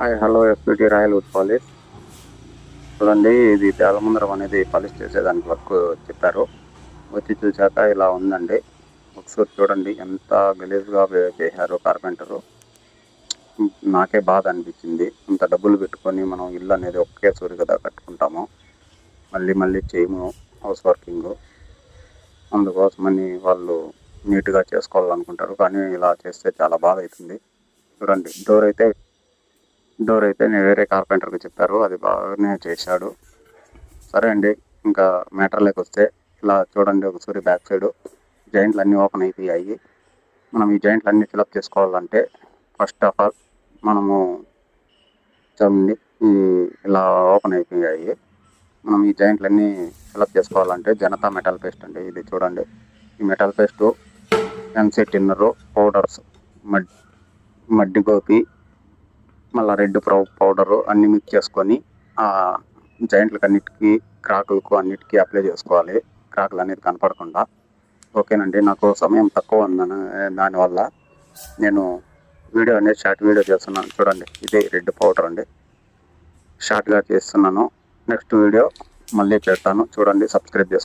Hi hello SPT royal would polish చూడండి. ఇది తేలముందరం అనేది పాలిష్ చేసేదానికి వర్క్ చెప్పారు. వచ్చి చూశాక ఇలా ఉందండి. ఒకసారి చూడండి ఎంత గలీజ్గా చేశారు కార్పెంటరు. నాకే బాధ అనిపించింది. ఇంత డబ్బులు పెట్టుకొని మనం ఇల్లు అనేది ఒకేసారి కదా కట్టుకుంటాము, మళ్ళీ మళ్ళీ చేయము హౌస్ వర్కింగ్. అందుకోసమని వాళ్ళు నీట్గా చేసుకోవాలనుకుంటారు, కానీ ఇలా చేస్తే చాలా బాధ అవుతుంది. చూడండి, డోర్ అయితే నేను వేరే కార్పెంటర్కి చెప్పారు, అది బాగానే చేశాడు. సరే అండి, ఇంకా మ్యాటర్లోకి వస్తే ఇలా చూడండి. ఒకసారి బ్యాక్ సైడ్ జాయింట్లు అన్నీ ఓపెన్ అయిపోయాయి. మనం ఈ జాయింట్లు అన్నీ ఫిలప్ చేసుకోవాలంటే ఫస్ట్ ఆఫ్ ఆల్ మనము చూడండి, ఈ ఇలా ఓపెన్ అయిపోయాయి. మనం ఈ జాయింట్లు అన్నీ ఫిలప్ చేసుకోవాలంటే జనతా మెటల్ పేస్ట్ అండి. ఇది చూడండి, ఈ metal paste NC thinner powders, మడ్డి గోపి, మళ్ళీ రెడ్ పౌడరు అన్నీ మిక్స్ చేసుకొని ఆ జాయింట్లకు అన్నిటికీ, క్రాకులకు అన్నిటికీ అప్లై చేసుకోవాలి, క్రాకులు అనేది కనపడకుండా. ఓకేనండి, నాకు సమయం తక్కువ ఉందని దానివల్ల నేను వీడియో అనేది షార్ట్ వీడియో చేస్తున్నాను. చూడండి, ఇదే రెడ్ పౌడర్ అండి, షార్ట్గా చేస్తున్నాను. నెక్స్ట్ వీడియో మళ్ళీ పెడతాను, చూడండి, సబ్స్క్రైబ్ చేసుకోండి.